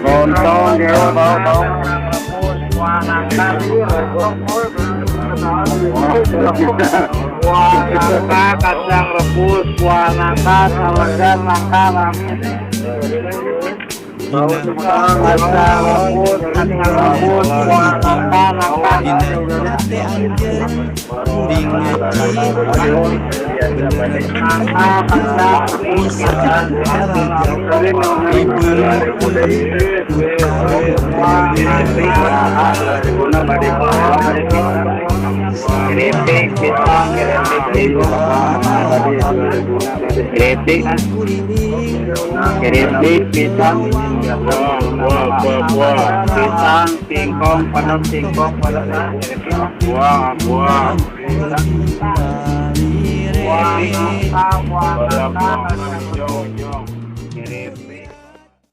Lontong dia bau. Nangka kacang rebus, buah nangka, saladan, nangka ramis. Kacang rebus, buah nangka, keripik pisang, keripik pisang, pisang, singkong, penuh singkong, buah, buah,